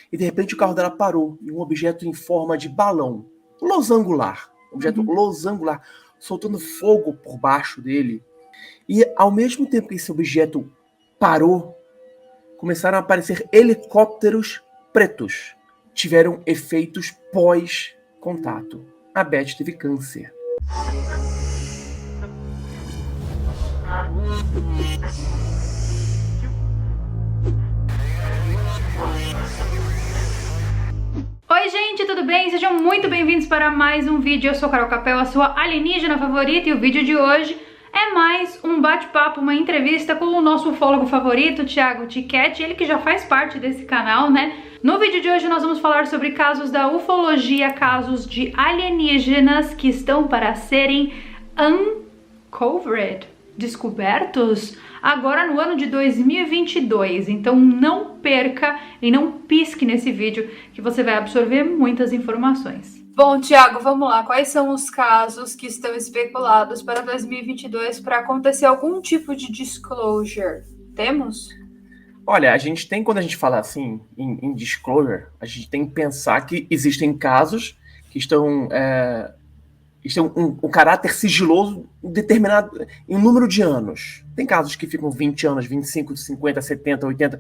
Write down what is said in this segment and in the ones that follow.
E de repente o carro dela parou e um objeto em forma de balão, losangular, objeto losangular, soltando fogo por baixo dele. E ao mesmo tempo que esse objeto parou, começaram a aparecer helicópteros pretos. Tiveram efeitos pós-contato. A Beth teve câncer. Oi gente, tudo bem? Sejam muito bem-vindos para mais um vídeo. Eu sou Carol Capel, a sua alienígena favorita, e o vídeo de hoje é mais um bate-papo, uma entrevista com o nosso ufólogo favorito, Thiago Tiquete, ele que já faz parte desse canal, né? No vídeo de hoje nós vamos falar sobre casos da ufologia, casos de alienígenas que estão para serem uncovered, descobertos, agora no ano de 2022. Então não perca e não pisque nesse vídeo que você vai absorver muitas informações. Bom, Thiago, vamos lá. Quais são os casos que estão especulados para 2022 para acontecer algum tipo de disclosure? Temos? Olha, a gente tem, quando a gente fala assim em disclosure, a gente tem que pensar que existem casos que estão um caráter sigiloso determinado em número de anos. Tem casos que ficam 20 anos, 25, 50, 70, 80.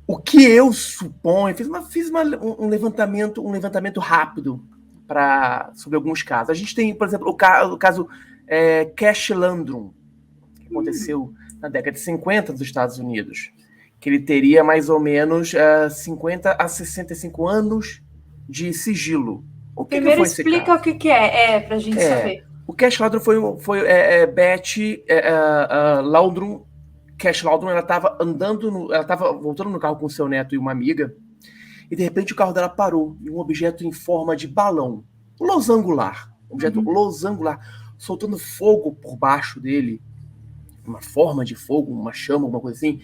O que eu suponho, fiz um levantamento rápido sobre alguns casos. A gente tem, por exemplo, o caso Cash Landrum, que aconteceu na década de 50 nos Estados Unidos, que ele teria mais ou menos 50 a 65 anos de sigilo. Primeiro explica o que é, pra gente saber. O Cash Landrum foi Beth Landrum. Cash Landrum, ela estava voltando no carro com seu neto e uma amiga, e de repente o carro dela parou e um objeto em forma de balão, losangular, losangular, soltando fogo por baixo dele, uma forma de fogo, uma chama, alguma coisa assim,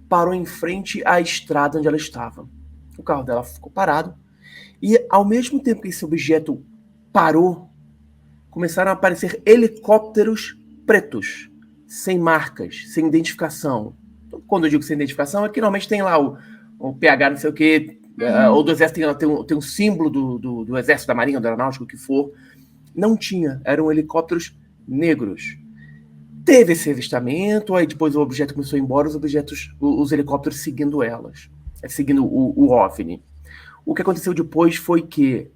parou em frente à estrada onde ela estava. O carro dela ficou parado, e ao mesmo tempo que esse objeto parou, começaram a aparecer helicópteros pretos, sem marcas, sem identificação. Quando eu digo sem identificação, é que normalmente tem lá o PH não sei o quê, ou do exército tem um símbolo do exército, da marinha, do aeronáutico, o que for. Não tinha, eram helicópteros negros. Teve esse avistamento, aí depois o objeto começou a ir embora, os helicópteros seguindo seguindo o OVNI. O que aconteceu depois foi que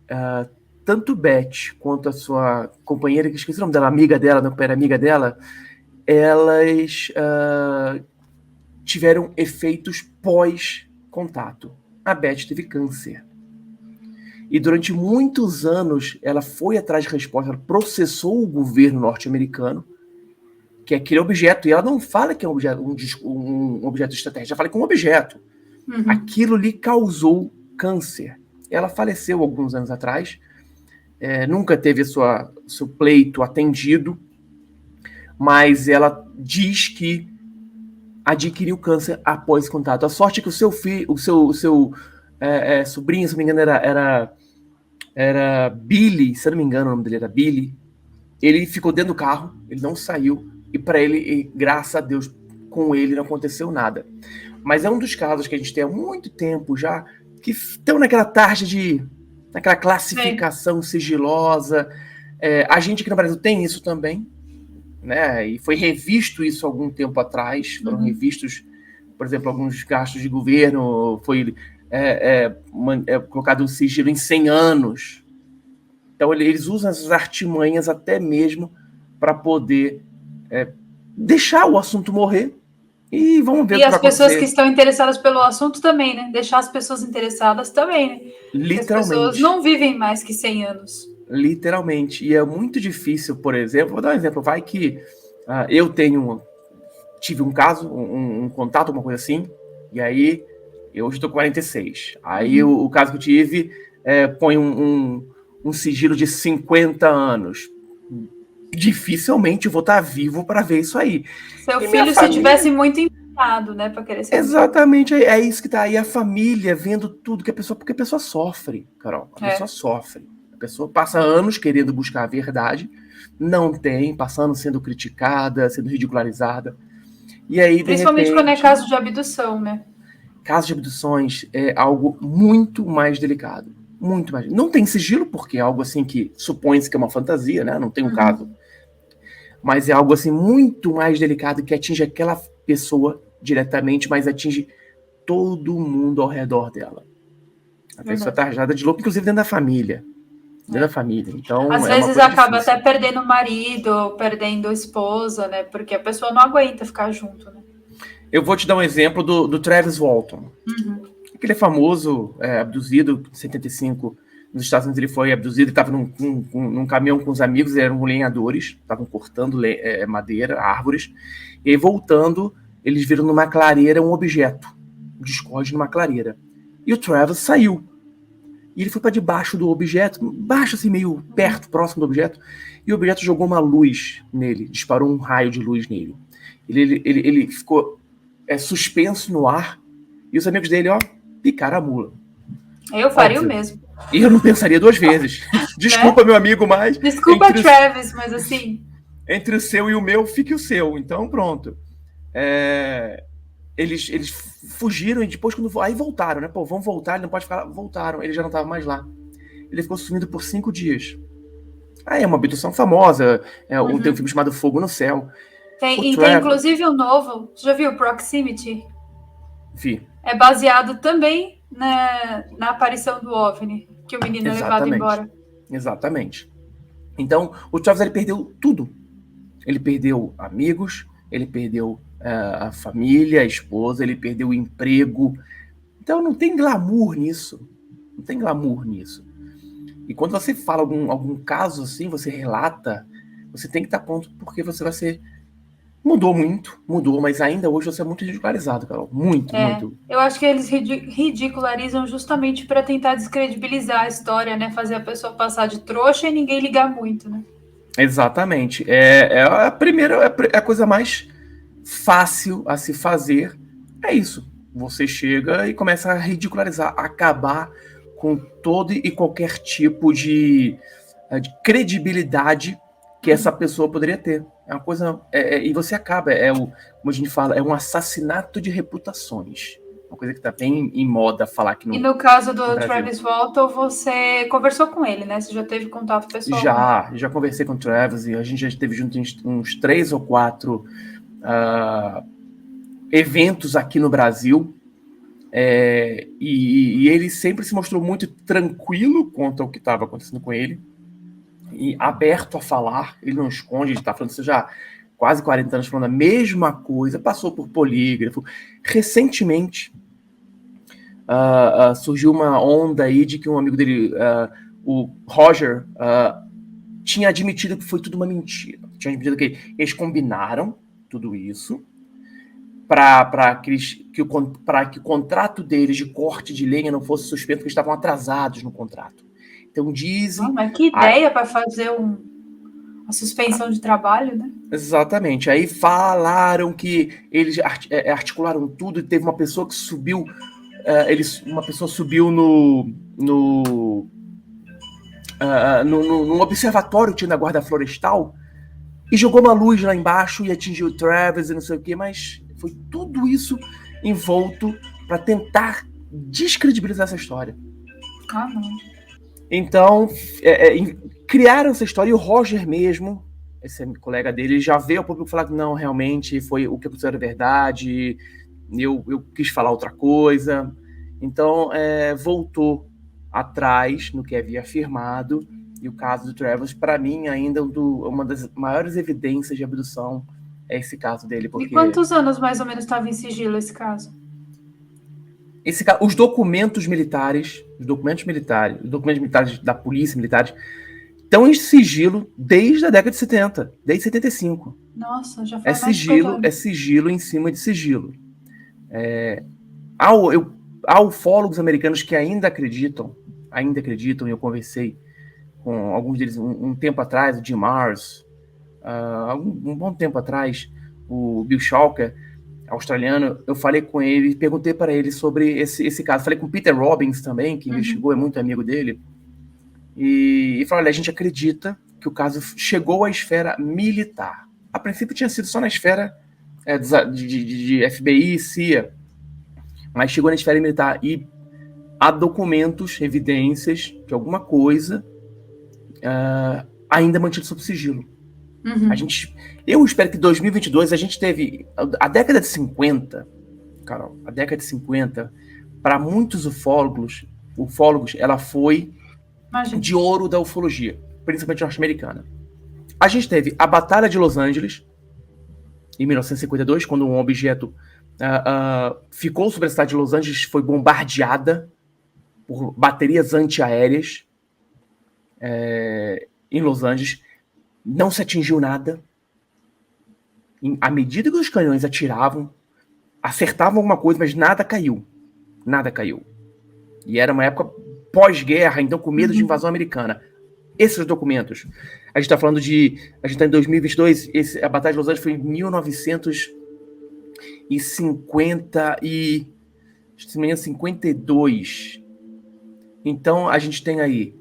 tanto Beth quanto a sua companheira, que esqueci o nome dela, amiga dela, não era amiga dela, elas tiveram efeitos pós-contato. A Beth teve câncer. E durante muitos anos ela foi atrás de resposta, ela processou o governo norte-americano, que é aquele objeto, e ela não fala que é um objeto extraterrestre, ela fala que é um objeto. Aquilo lhe causou câncer. Ela faleceu alguns anos atrás, nunca teve seu pleito atendido, mas ela diz que adquiriu câncer após contato. A sorte é que o seu filho, o seu sobrinho, se não me engano, era Billy, se não me engano o nome dele era Billy, ele ficou dentro do carro, ele não saiu, e para ele, graças a Deus, com ele não aconteceu nada. Mas é um dos casos que a gente tem há muito tempo já, que estão naquela tarde naquela classificação sigilosa. A gente aqui no Brasil tem isso também, né? E foi revisto isso algum tempo atrás, foram revistos, por exemplo, alguns gastos de governo, foi colocado um sigilo em 100 anos. Então eles usam essas artimanhas até mesmo para poder deixar o assunto morrer e vamos ver o que vai acontecer. E as pessoas que estão interessadas pelo assunto também, né? Deixar as pessoas interessadas também, né? Literalmente. As pessoas não vivem mais que 100 anos. Literalmente. E é muito difícil, por exemplo, vou dar um exemplo, vai que eu tive um caso, um contato, uma coisa assim, e aí eu hoje estou com 46. Aí o caso que eu tive põe um sigilo de 50 anos. Dificilmente eu vou estar vivo para ver isso aí. Seu filho, se tivesse muito empenhado, né, para querer ser. Exatamente, é isso que tá aí, a família vendo tudo que porque a pessoa sofre, Carol, a pessoa sofre. A pessoa passa anos querendo buscar a verdade, não tem, passando sendo criticada, sendo ridicularizada. E aí, principalmente quando é caso de abdução, né? caso de abduções é algo muito mais delicado. Muito mais. Não tem sigilo, porque é algo assim que supõe-se que é uma fantasia, né? Não tem um caso. Mas é algo assim muito mais delicado que atinge aquela pessoa diretamente, mas atinge todo mundo ao redor dela. A pessoa tá arranjada de louco, inclusive dentro da família. Dentro da família. Então, às vezes acaba até perdendo o marido, perdendo a esposa, né? Porque a pessoa não aguenta ficar junto, né? Eu vou te dar um exemplo do Travis Walton. Aquele famoso abduzido em 75 nos Estados Unidos. Ele foi abduzido, estava num caminhão com os amigos, eram lenhadores, estavam cortando madeira, árvores, e aí voltando, eles viram numa clareira um objeto, um discorde numa clareira. E o Travis saiu. E ele foi para debaixo do objeto, baixo assim, meio perto, próximo do objeto, e o objeto jogou uma luz nele, disparou um raio de luz nele. Ele ficou suspenso no ar, e os amigos dele, picaram a mula. Eu faria o mesmo. E eu não pensaria duas vezes. Desculpa, meu amigo, mas... Desculpa, Travis, mas assim... Entre o seu e o meu, fique o seu. Então, pronto. Eles fugiram e depois, aí voltaram, né? Pô, vão voltar, ele não pode ficar... Voltaram, ele já não estava mais lá. Ele ficou sumido por 5 dias. Aí é uma abdução famosa. Tem um filme chamado Fogo no Céu. Tem inclusive um novo. Você já viu Proximity? Vi. É baseado também na aparição do OVNI, que o menino é levado embora. Exatamente. Então, o Travis, ele perdeu tudo. Ele perdeu amigos, ele perdeu a família, a esposa, ele perdeu o emprego. Então, não tem glamour nisso. Não tem glamour nisso. E quando você fala algum caso assim, você relata, você tem que estar pronto, porque você vai ser... Mudou, mas ainda hoje você é muito ridicularizado, Carol. Muito. Eu acho que eles ridicularizam justamente para tentar descredibilizar a história, né? Fazer a pessoa passar de trouxa e ninguém ligar muito, né? Exatamente. É a primeira, a coisa mais fácil a se fazer. É isso. Você chega e começa a ridicularizar, acabar com todo e qualquer tipo de credibilidade que essa pessoa poderia ter. É uma coisa... e você acaba, como a gente fala, é um assassinato de reputações. Uma coisa que tá bem em moda falar que E no caso do Travis Walton, você conversou com ele, né? Você já teve contato pessoal? Já conversei com o Travis, e a gente já teve junto uns 3 ou 4 eventos aqui no Brasil. E ele sempre se mostrou muito tranquilo quanto ao que estava acontecendo com ele. E aberto a falar, ele não esconde, ele está falando isso já há quase 40 anos, falando a mesma coisa, passou por polígrafo. Recentemente, surgiu uma onda aí de que um amigo dele, o Roger, tinha admitido que foi tudo uma mentira. Tinha admitido que eles combinaram tudo isso para que o contrato deles de corte de lenha não fosse suspenso, porque eles estavam atrasados no contrato. Então dizem... mas que ideia para fazer uma suspensão de trabalho, né? Exatamente. Aí falaram que eles articularam tudo e teve uma pessoa que subiu... uma pessoa subiu num observatório que tinha na Guarda Florestal e jogou uma luz lá embaixo e atingiu o Travis e não sei o quê, mas foi tudo isso envolto para tentar descredibilizar essa história. Não. Então, criaram essa história, e o Roger mesmo, esse colega dele, já veio ao público falar que não, realmente foi o que aconteceu era verdade, eu quis falar outra coisa. Então, voltou atrás no que havia afirmado, e o caso do Travis, para mim, ainda uma das maiores evidências de abdução é esse caso dele. Porque... E quantos anos mais ou menos estava em sigilo esse caso? Os documentos militares da polícia militares estão em sigilo desde a década de 70, desde 75. Nossa, já foi mais de 50 anos. É sigilo em cima de sigilo. Há ufólogos americanos que ainda acreditam, e eu conversei com alguns deles um tempo atrás, o Jim Marrs, um bom tempo atrás, o Bill Schalker, australiano. Eu falei com ele, perguntei para ele sobre esse caso. Falei com o Peter Robbins também, que investigou, é muito amigo dele. E falei, olha, a gente acredita que o caso chegou à esfera militar. A princípio tinha sido só na esfera de FBI e CIA. Mas chegou na esfera militar e há documentos, evidências de alguma coisa ainda mantido sob sigilo. Uhum. Eu espero que em 2022 a gente teve a década de 50, Carol, a década de 50, para muitos ufólogos, ela foi de ouro da ufologia, principalmente norte-americana. A gente teve a Batalha de Los Angeles, em 1952, quando um objeto ficou sobre a cidade de Los Angeles, foi bombardeada por baterias antiaéreas em Los Angeles. Não se atingiu nada. À medida que os canhões atiravam, acertavam alguma coisa, mas nada caiu. Nada caiu. E era uma época pós-guerra, então com medo de invasão americana. Esses documentos, a gente está falando de... A gente está em 2022, a Batalha de Los Angeles foi em 1952. Então, a gente tem aí...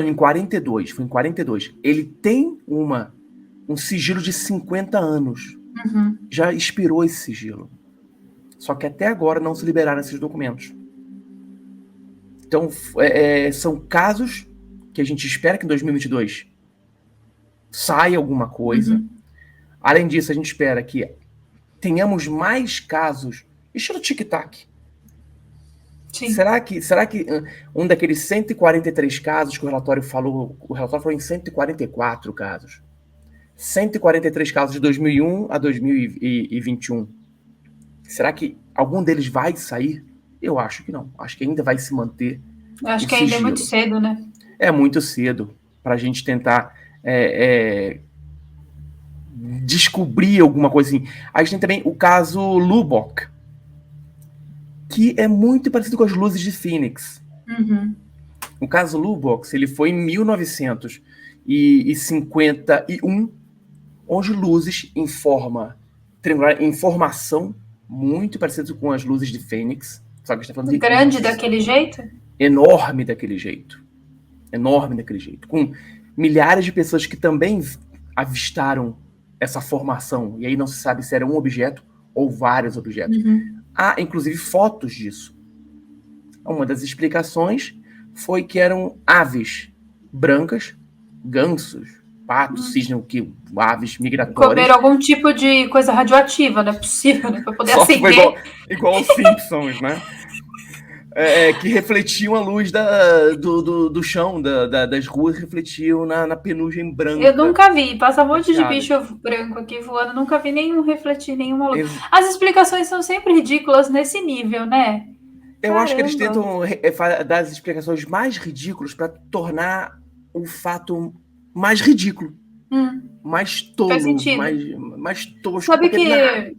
em 42, foi em 42. Ele tem um sigilo de 50 anos. Uhum. Já expirou esse sigilo. Só que até agora não se liberaram esses documentos. Então, são casos que a gente espera que em 2022 saia alguma coisa. Uhum. Além disso, a gente espera que tenhamos mais casos, estilo tic-tac. Sim. Será que um daqueles 143 casos que o relatório falou em 144 casos. 143 casos de 2001 a 2021. Será que algum deles vai sair? Eu acho que não. Acho que ainda vai se manter. Eu acho que ainda é muito cedo, né? É muito cedo para a gente tentar descobrir alguma coisa assim. A gente tem também o caso Lubbock, que é muito parecido com as luzes de Phoenix. Uhum. O caso Lubbock, ele foi em 1951, onde luzes em forma triangular, em formação muito parecida com as luzes de Phoenix. Só que a gente tá falando de grande daquele jeito? Enorme daquele jeito. Enorme daquele jeito. Com milhares de pessoas que também avistaram essa formação. E aí não se sabe se era um objeto ou vários objetos. Uhum. Há, inclusive, fotos disso. Uma das explicações foi que eram aves brancas, gansos, patos, cisne, aves migratórias. Comer algum tipo de coisa radioativa, não é possível, né? Para poder Só acender. Igual os Simpsons, né? Que refletiam a luz do chão, das ruas, refletiam na penugem branca. Eu nunca vi, passa um monte de bicho branco aqui voando, nunca vi nenhum refletir nenhuma luz. As explicações são sempre ridículas nesse nível, né? Eu acho que eles tentam dar as explicações mais ridículas para tornar o fato mais ridículo. Mais tolo. Faz sentido. Mais tosco. Sabe que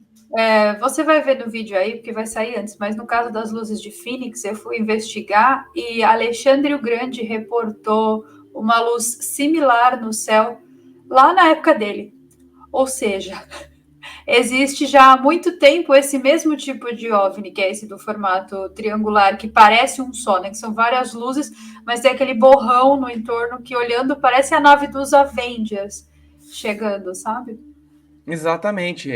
você vai ver no vídeo aí, porque vai sair antes, mas no caso das luzes de Phoenix, eu fui investigar e Alexandre o Grande reportou uma luz similar no céu lá na época dele. Ou seja, existe já há muito tempo esse mesmo tipo de OVNI, que é esse do formato triangular, que parece um só, né? Que são várias luzes, mas tem aquele borrão no entorno que, olhando, parece a nave dos Avengers chegando, sabe? Exatamente.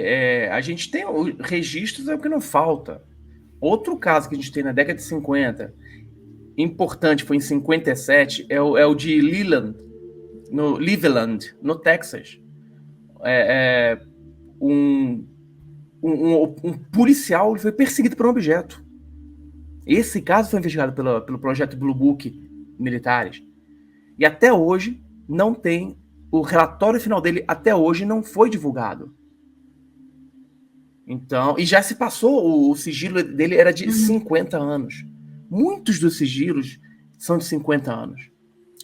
A gente tem registros, é o que não falta. Outro caso que a gente tem na década de 50, importante, foi em 57, é o de Cleveland, no Texas. Um policial foi perseguido por um objeto. Esse caso foi investigado pelo projeto Blue Book militares. E até hoje não tem... O relatório final dele até hoje não foi divulgado. Então, e já se passou, o sigilo dele era de 50 anos. Muitos dos sigilos são de 50 anos.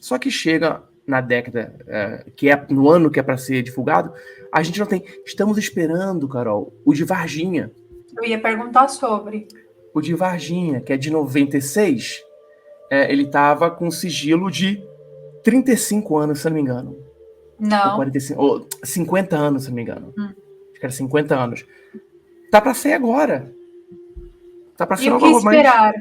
Só que chega na década, que é no ano que é para ser divulgado, a gente não tem. Estamos esperando, Carol, o de Varginha. Eu ia perguntar sobre. O de Varginha, que é de 96, ele estava com sigilo de 35 anos, se eu não me engano. Não. Ou 45, ou 50 anos, se não me engano. Acho que era 50 anos. Tá para ser agora. Tá para ser e o que esperar?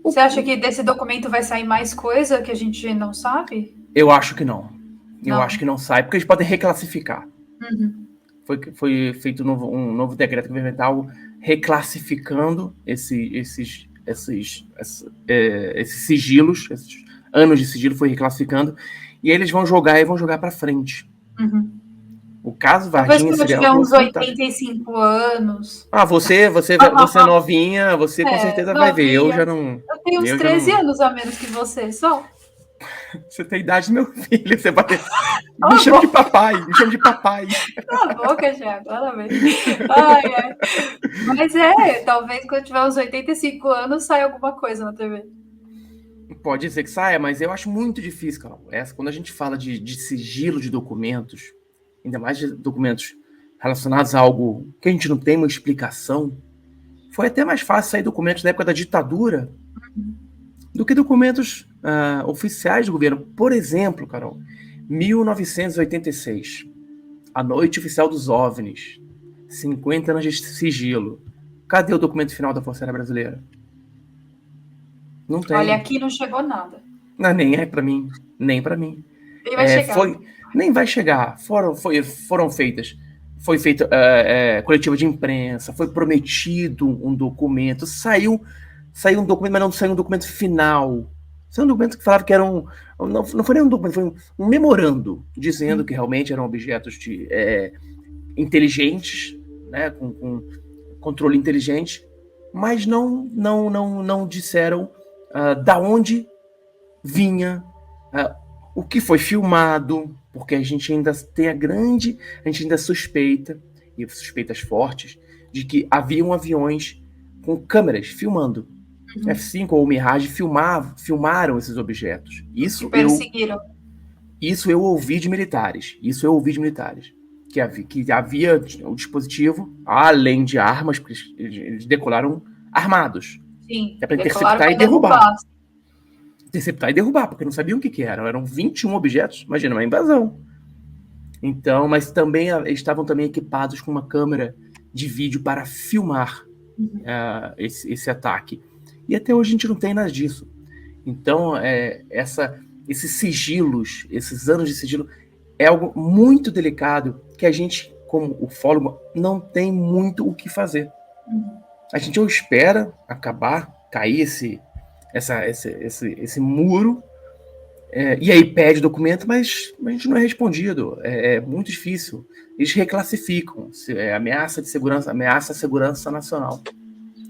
Você acha que desse documento vai sair mais coisa que a gente não sabe? Eu acho que não. Eu acho que não sai, porque eles podem reclassificar. foi feito um novo decreto governamental reclassificando esses sigilos, esses anos de sigilo foi reclassificando, e eles vão jogar para frente. Uhum. O caso Talvez Varginha quando eu tiver uns 85 anos. Você é novinha, você com certeza vai ver. Eu já não. Eu tenho uns 13 anos a menos que você, só. Você tem a idade do meu filho, você vai. Me chama de papai, me chama de papai. Cala a boca, já, agora mesmo. Mas talvez quando eu tiver uns 85 anos saia alguma coisa na TV. Pode ser que saia, mas eu acho muito difícil, Carol. Quando a gente fala de sigilo de documentos, ainda mais de documentos relacionados a algo que a gente não tem uma explicação, foi até mais fácil sair documentos da época da ditadura do que documentos oficiais do governo. Por exemplo, Carol, 1986, a noite oficial dos OVNIs, 50 anos de sigilo. Cadê o documento final da Força Aérea Brasileira? Não tem. Olha, aqui não chegou nada. Não, nem é para mim, nem para mim. Nem vai chegar. Nem vai chegar. Foram feitas. Foi feita coletiva de imprensa, foi prometido um documento, saiu um documento, mas não saiu um documento final. Saiu um documento que falava que era não foi nem um documento, foi um memorando, dizendo que realmente eram objetos inteligentes, né, com controle inteligente, mas não disseram da onde vinha, o que foi filmado, porque a gente ainda tem a gente ainda suspeita, e suspeitas fortes, de que haviam aviões com câmeras filmando. F-5 ou Mirage filmaram esses objetos. Isso eu ouvi de militares. Que havia o dispositivo, além de armas, porque eles decolaram armados. Sim, para interceptar e derrubar. Interceptar e derrubar, porque não sabiam o que eram. Eram 21 objetos, imagina, uma invasão. Então, mas também estavam também equipados com uma câmera de vídeo para filmar esse ataque. E até hoje a gente não tem nada disso. Então, esses sigilos, esses anos de sigilo, é algo muito delicado que a gente, como ufólogo, não tem muito o que fazer. A gente ou espera cair esse muro, e aí pede documento, mas a gente não é respondido. É muito difícil. Eles reclassificam. Ameaça de segurança, ameaça à segurança nacional.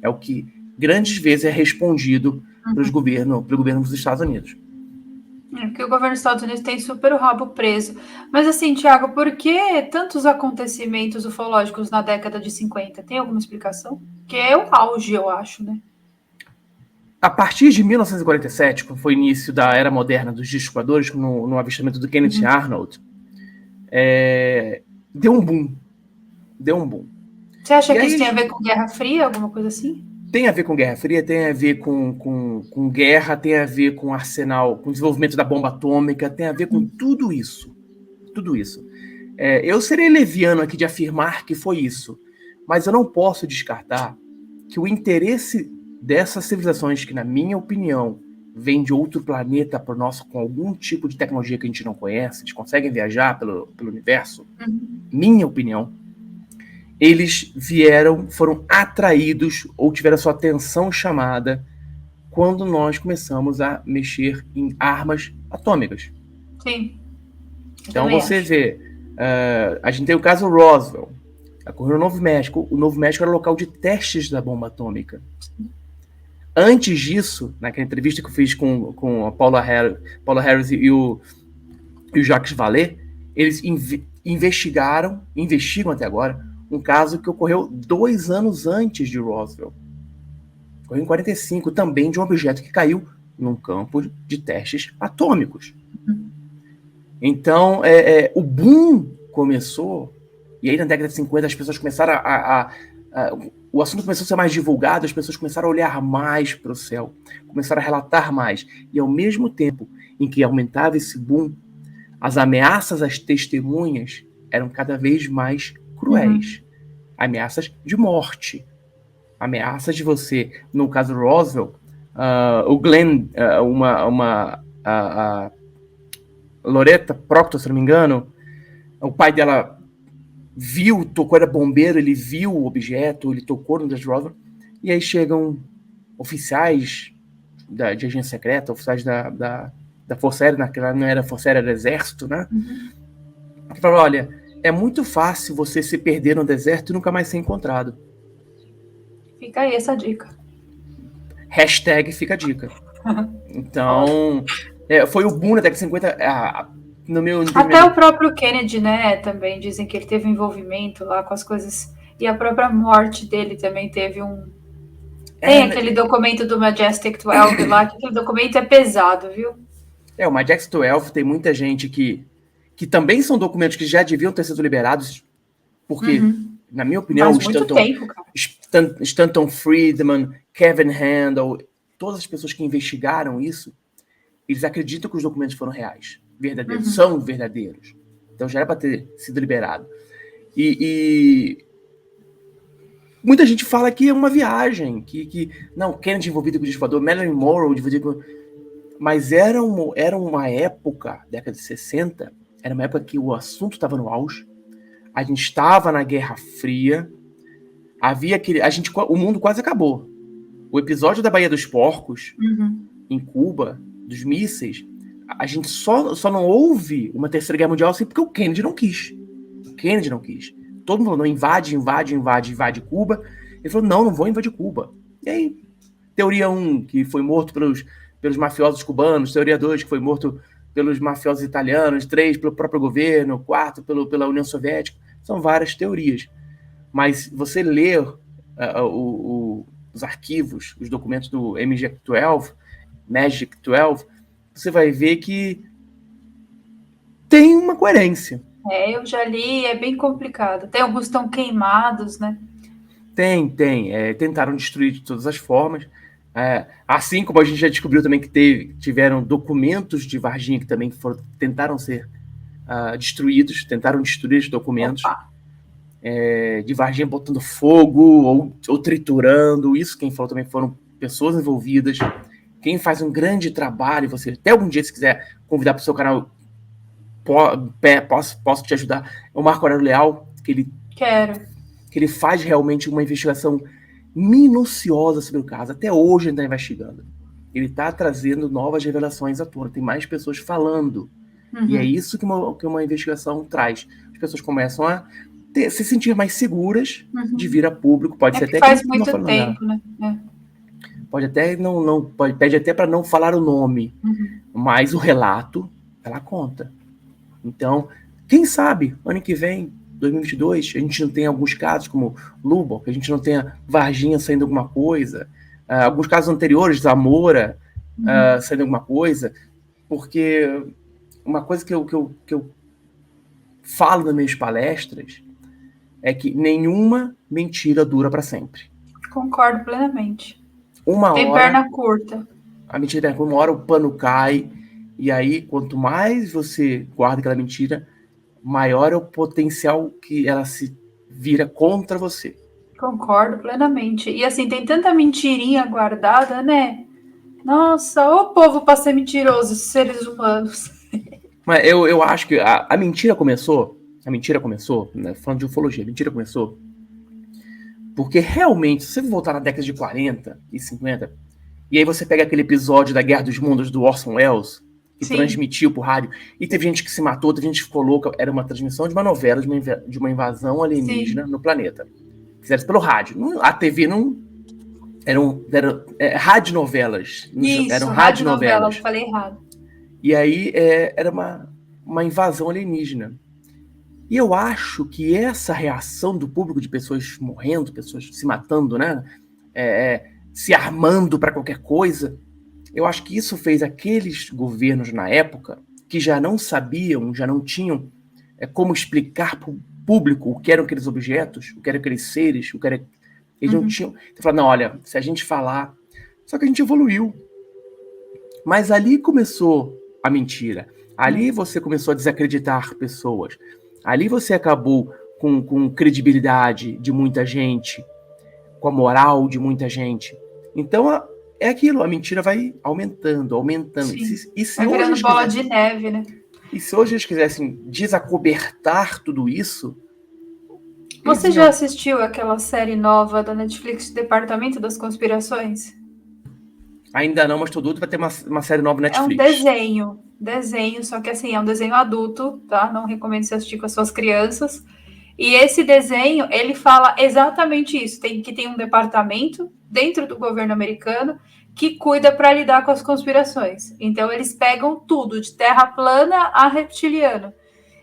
É o que grandes vezes é respondido pelo governo dos Estados Unidos. Porque o governo dos Estados Unidos tem super o rabo preso. Mas assim, Thiago, por que tantos acontecimentos ufológicos na década de 50? Tem alguma explicação? Que é o auge, eu acho, né? A partir de 1947, quando foi o início da era moderna dos discos voadores, no avistamento do Kenneth Arnold, deu um boom. Você acha que isso tem a ver com Guerra Fria, alguma coisa assim? Tem a ver com Guerra Fria, tem a ver com guerra, tem a ver com arsenal, com desenvolvimento da bomba atômica, tem a ver com tudo isso. Tudo isso. Eu serei leviano aqui de afirmar que foi isso, mas eu não posso descartar que o interesse dessas civilizações, que na minha opinião vêm de outro planeta para o nosso, com algum tipo de tecnologia que a gente não conhece, eles conseguem viajar pelo universo, minha opinião, eles foram atraídos ou tiveram sua atenção chamada quando nós começamos a mexer em armas atômicas. Sim. Então você vê, a gente tem o caso Roswell, ocorreu no Novo México. O Novo México era local de testes da bomba atômica. Antes disso, naquela entrevista que eu fiz com a Paula Harris e o Jacques Vallée, eles investigam até agora um caso que ocorreu 2 anos antes de Roswell. Ocorreu em 45, também de um objeto que caiu num campo de testes atômicos. Então, o boom começou, e aí na década de 50 as pessoas começaram o assunto começou a ser mais divulgado, as pessoas começaram a olhar mais para o céu, começaram a relatar mais. E ao mesmo tempo em que aumentava esse boom, as ameaças às testemunhas eram cada vez mais cruéis. Ameaças de morte. Ameaças de você. No caso Roswell, o Glenn, a Loretta Proctor, se não me engano, o pai dela tocou, era bombeiro, ele viu o objeto, ele tocou no Dutch Rover, e aí chegam oficiais de agência secreta, oficiais da Força Aérea, naquela não era Força Aérea, era Exército, né? Que falaram, olha, é muito fácil você se perder no deserto e nunca mais ser encontrado. Fica aí essa dica. Hashtag fica a dica. Então, foi o boom na década de 50, no meu entendimento. Até o próprio Kennedy, né, também dizem que ele teve envolvimento lá com as coisas, e a própria morte dele também teve Tem aquele documento do Majestic 12 lá, que aquele documento é pesado, viu? O Majestic 12 tem muita gente que também são documentos que já deviam ter sido liberados, porque, na minha opinião, Stanton Friedman, Kevin Handel, todas as pessoas que investigaram isso, eles acreditam que os documentos foram reais, verdadeiros, são verdadeiros. Então já era para ter sido liberado. E muita gente fala que é uma viagem, que não, Kennedy envolvido com o disco, Marilyn Monroe envolvido com... Mas era uma época, década de 60, era uma época que o assunto estava no auge, a gente estava na Guerra Fria, o mundo quase acabou. O episódio da Baía dos Porcos, em Cuba, dos mísseis, a gente só não houve uma terceira guerra mundial assim porque o Kennedy não quis. Todo mundo falou, não, invade Cuba. Ele falou, não vou invadir Cuba. E aí, teoria 1, que foi morto pelos mafiosos cubanos, teoria 2, que foi morto pelos mafiosos italianos, 3, pelo próprio governo, 4, pela União Soviética. São várias teorias. Mas você lê os arquivos, os documentos do Magic 12, você vai ver que tem uma coerência. Eu já li, é bem complicado. Tem alguns que estão queimados, né? Tem. Tentaram destruir de todas as formas. Assim como a gente já descobriu também que tiveram documentos de Varginha que também tentaram ser destruídos, tentaram destruir os documentos de Varginha botando fogo ou triturando. Isso quem falou também foram pessoas envolvidas. Quem faz um grande trabalho, você até algum dia, se quiser convidar para o seu canal, posso te ajudar, é o Marco Aurélio Leal, que ele faz realmente uma investigação minuciosa sobre o caso. Até hoje ele está investigando. Ele está trazendo novas revelações à tona. Tem mais pessoas falando. E é isso que uma investigação traz. As pessoas começam a se sentir mais seguras de vir a público. Pode ser até faz muito tempo, né? Pode até pede até para não falar o nome, mas o relato ela conta. Então, quem sabe ano que vem, 2022, a gente não tem alguns casos como Lubbock, a gente não tenha Varginha saindo alguma coisa, alguns casos anteriores, Zamora saindo alguma coisa, porque uma coisa que eu falo nas minhas palestras é que nenhuma mentira dura para sempre. Concordo plenamente. Tem perna curta. A mentira, uma hora o pano cai, e aí quanto mais você guarda aquela mentira, maior é o potencial que ela se vira contra você. Concordo plenamente. E assim, tem tanta mentirinha guardada, né? Nossa, ô povo para ser mentiroso, seres humanos. Mas eu acho que a mentira começou, né, falando de ufologia, a mentira começou porque realmente, se você voltar na década de 40 e 50, e aí você pega aquele episódio da Guerra dos Mundos do Orson Welles, que transmitiu por rádio, e teve gente que se matou, teve gente que ficou louca, era uma transmissão de uma novela, de uma invasão alienígena no planeta. Fizeram isso pelo rádio. A TV não... Eram radionovelas. Isso, radionovelas, falei errado. E aí era uma invasão alienígena. E eu acho que essa reação do público de pessoas morrendo, pessoas se matando, né? Se armando para qualquer coisa, eu acho que isso fez aqueles governos na época que já não sabiam, já não tinham como explicar para o público o que eram aqueles objetos, o que eram aqueles seres, eles não tinham. Então, falaram, não, olha, se a gente falar... Só que a gente evoluiu. Mas ali começou a mentira. Ali você começou a desacreditar pessoas. Ali você acabou com credibilidade de muita gente, com a moral de muita gente. Então, é aquilo, a mentira vai aumentando. E se vai virando bola de neve, né? E se hoje eles quisessem desacobertar tudo isso, Você já assistiu aquela série nova da Netflix, Departamento das Conspirações? Ainda não, mas tô doido pra ter uma série nova na É um Netflix. desenho, só que assim, é um desenho adulto, tá? Não recomendo você assistir com as suas crianças. E esse desenho, ele fala exatamente isso. Tem um departamento dentro do governo americano que cuida para lidar com as conspirações. Então, eles pegam tudo, de terra plana a reptiliano.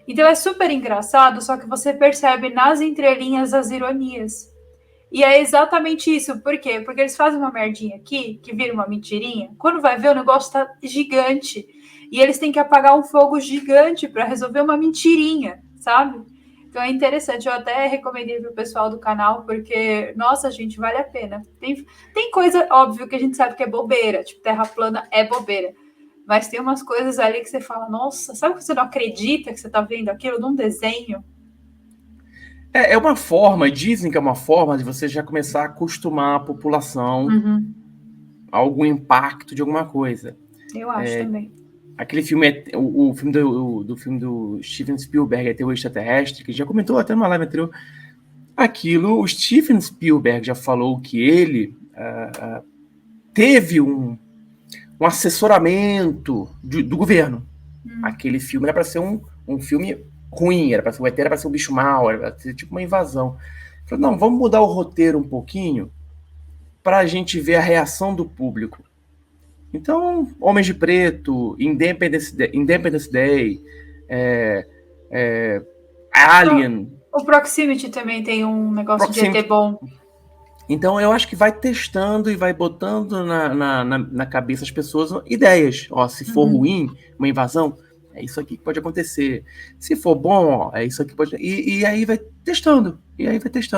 Então, é super engraçado, só que você percebe nas entrelinhas as ironias. E é exatamente isso. Por quê? Porque eles fazem uma merdinha aqui, que vira uma mentirinha. Quando vai ver, o negócio tá gigante. E eles têm que apagar um fogo gigante para resolver uma mentirinha, sabe? Então é interessante. Eu até recomendei pro pessoal do canal, porque, nossa, gente, vale a pena. Tem coisa, óbvio, que a gente sabe que é bobeira. Tipo, terra plana é bobeira. Mas tem umas coisas ali que você fala, nossa, sabe que você não acredita que você tá vendo aquilo num desenho? É uma forma, dizem que é uma forma de você já começar a acostumar a população a algum impacto de alguma coisa. Eu acho também. Aquele filme, o filme do filme do Steven Spielberg, ET o Extraterrestre, que já comentou até numa live anterior, aquilo, o Steven Spielberg já falou que ele teve um assessoramento do governo. Aquele filme era para ser um filme ruim, o ET era para ser um bicho mau, era para ser tipo uma invasão. Falei, não, vamos mudar o roteiro um pouquinho para a gente ver a reação do público. Então, Homens de Preto, Independence Day, Alien. O Proximity também tem um negócio de ET bom. Então, eu acho que vai testando e vai botando na cabeça das pessoas ideias. Ó, se for ruim, uma invasão, é isso aqui que pode acontecer. Se for bom, ó, é isso aqui que pode... E aí vai testando.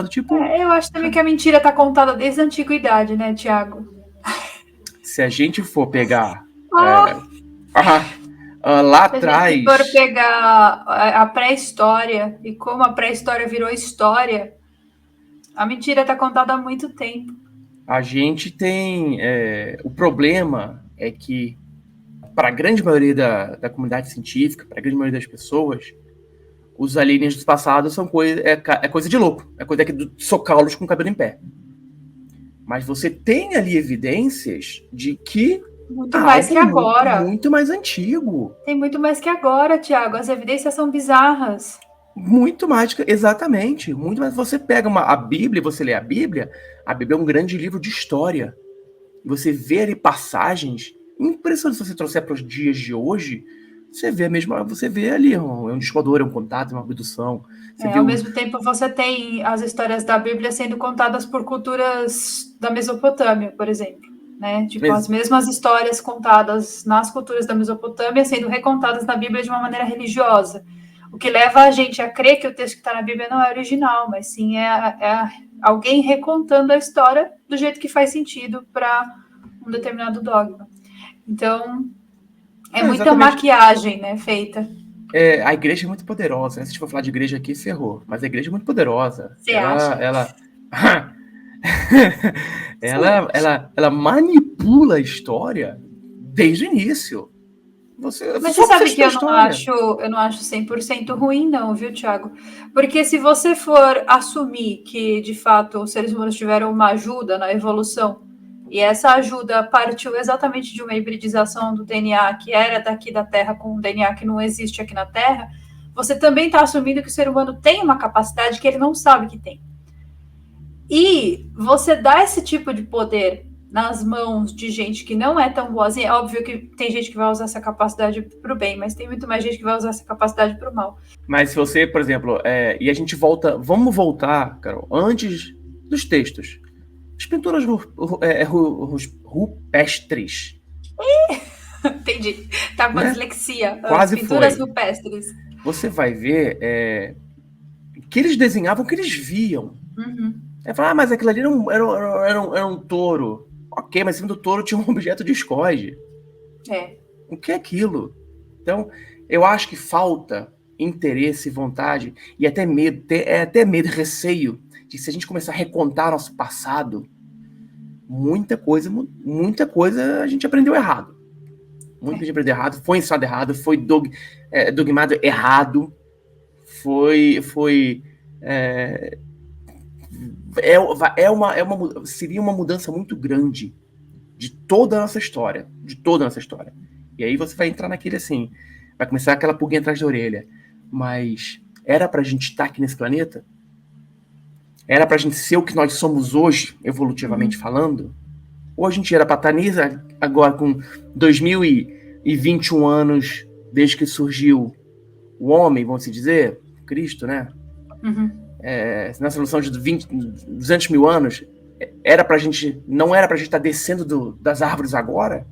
Tipo... eu acho também que a mentira tá contada desde a antiguidade, né, Thiago? Se a gente for pegar... lá atrás... Se a gente for pegar a pré-história e como a pré-história virou história, a mentira tá contada há muito tempo. A gente tem... o problema é que para a grande maioria da comunidade científica, para a grande maioria das pessoas, os alienígenas do passado são coisa de louco. É coisa de socá-los com o cabelo em pé. Mas você tem ali evidências de que muito mais que agora. Muito mais antigo. Tem muito mais que agora, Thiago. As evidências são bizarras. Muito mais, exatamente. Muito mais. Você pega a Bíblia, você lê a Bíblia é um grande livro de história. Você vê ali passagens impressionantes. Se você trouxer para os dias de hoje, você vê ali um descoador, um contato, uma abdução. Ao mesmo tempo, você tem as histórias da Bíblia sendo contadas por culturas da Mesopotâmia, por exemplo. Né? Tipo, as mesmas histórias contadas nas culturas da Mesopotâmia sendo recontadas na Bíblia de uma maneira religiosa. O que leva a gente a crer que o texto que está na Bíblia não é original, mas sim é alguém recontando a história do jeito que faz sentido para um determinado dogma. Então, é muita maquiagem, né, feita. A igreja é muito poderosa. Né? Se a gente for falar de igreja aqui, ferrou. Mas a igreja é muito poderosa. Você acha? Ela manipula a história desde o início. Mas você sabe que eu não acho 100% ruim, não, viu, Thiago? Porque se você for assumir que, de fato, os seres humanos tiveram uma ajuda na evolução, e essa ajuda partiu exatamente de uma hibridização do DNA que era daqui da Terra com um DNA que não existe aqui na Terra, você também está assumindo que o ser humano tem uma capacidade que ele não sabe que tem. E você dá esse tipo de poder nas mãos de gente que não é tão boazinha. É óbvio que tem gente que vai usar essa capacidade para o bem, mas tem muito mais gente que vai usar essa capacidade para o mal. Mas se você, por exemplo, e a gente vamos voltar, Carol, antes dos textos. As pinturas rupestres. Entendi. Tá com dislexia. Quase as pinturas foi. rupestres. Você vai ver que eles desenhavam o que eles viam. Fala, mas aquilo ali era um touro. Ok, mas em cima do touro tinha um objeto de escóide. O que é aquilo? Então, eu acho que falta interesse, vontade e até medo, receio de que se a gente começar a recontar nosso passado, muita coisa a gente aprendeu errado. Muita gente aprendeu errado, foi ensinado errado, foi dogmado errado, foi seria uma mudança muito grande de toda a nossa história. De toda a nossa história. E aí você vai entrar naquele assim, vai começar aquela pulguinha atrás da orelha. Mas era pra gente estar aqui nesse planeta? Era pra gente ser o que nós somos hoje, evolutivamente falando? Ou a gente era pra estar nisso agora com 2021 anos, desde que surgiu o homem, vamos dizer, Cristo, né? Na solução de 200 mil anos, não era pra gente estar descendo das árvores agora?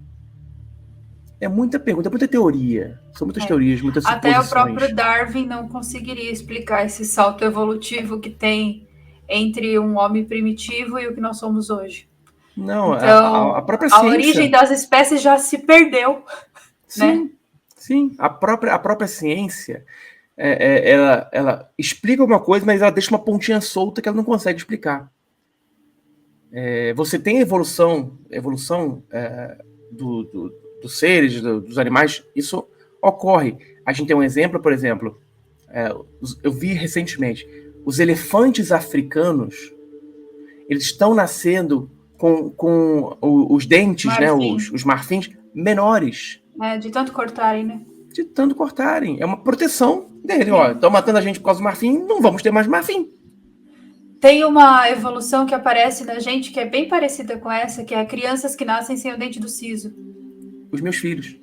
É muita pergunta, é muita teoria. São muitas teorias, muitas suposições. Até o próprio Darwin não conseguiria explicar esse salto evolutivo que tem entre um homem primitivo e o que nós somos hoje. Não, então, a própria ciência... A origem das espécies já se perdeu. Sim, né? Sim. A própria ciência, ela explica alguma coisa, mas ela deixa uma pontinha solta que ela não consegue explicar. Você tem evolução dos seres, dos animais, isso ocorre. A gente tem um exemplo, por exemplo, eu vi recentemente, os elefantes africanos, eles estão nascendo com os dentes, né, os marfins, menores. De tanto cortarem, né? De tanto cortarem. É uma proteção dele. Ó, estão matando a gente por causa do marfim, não vamos ter mais marfim. Tem uma evolução que aparece na gente que é bem parecida com essa, que é crianças que nascem sem o dente do siso. Os meus filhos.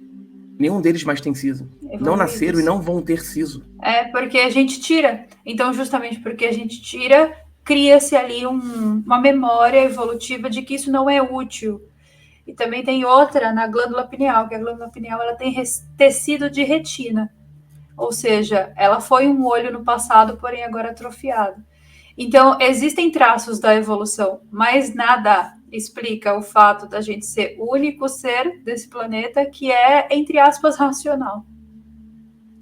Nenhum deles mais tem siso. Não nasceram e não vão ter siso. Porque a gente tira. Então, justamente porque a gente tira, cria-se ali uma memória evolutiva de que isso não é útil. E também tem outra na glândula pineal, que a glândula pineal ela tem tecido de retina. Ou seja, ela foi um olho no passado, porém agora atrofiado. Então, existem traços da evolução, mas nada explica o fato da gente ser o único ser desse planeta que é, entre aspas, racional.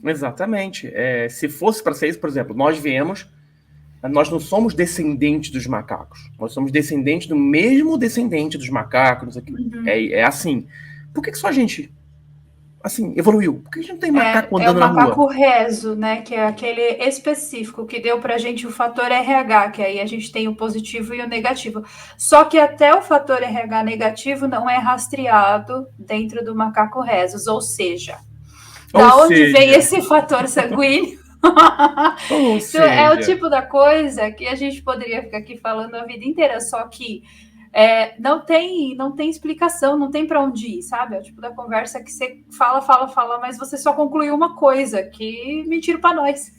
Exatamente. Se fosse para ser isso, por exemplo, nós não somos descendentes dos macacos. Nós somos descendentes do mesmo descendente dos macacos. É assim. Por que só a gente assim, evoluiu? Por que a gente não tem macaco andando na rua? É o macaco rezo, né? Que é aquele específico que deu pra gente o fator RH, que aí a gente tem o positivo e o negativo. Só que até o fator RH negativo não é rastreado dentro do macaco rezos. Ou seja, da onde vem esse fator sanguíneo? Então, é o tipo da coisa que a gente poderia ficar aqui falando a vida inteira, só que não tem explicação, não tem para onde ir, sabe? É o tipo da conversa que você fala, mas você só concluiu uma coisa, que mentira para nós.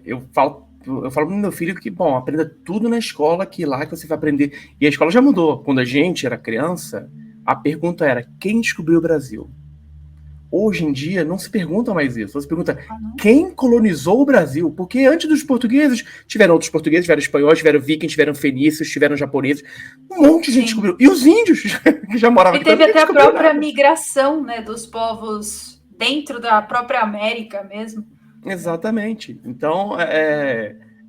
Eu falo pro meu filho que, bom, aprenda tudo na escola, que lá que você vai aprender. E a escola já mudou. Quando a gente era criança, a pergunta era: quem descobriu o Brasil? Hoje em dia, não se pergunta mais isso. Você pergunta, quem colonizou o Brasil? Porque antes dos portugueses, tiveram outros portugueses, tiveram espanhóis, tiveram vikings, tiveram fenícios, tiveram japoneses. Um monte de gente descobriu. E os índios, que já moravam aqui. E teve até a própria migração, né, dos povos dentro da própria América mesmo. Exatamente. Então,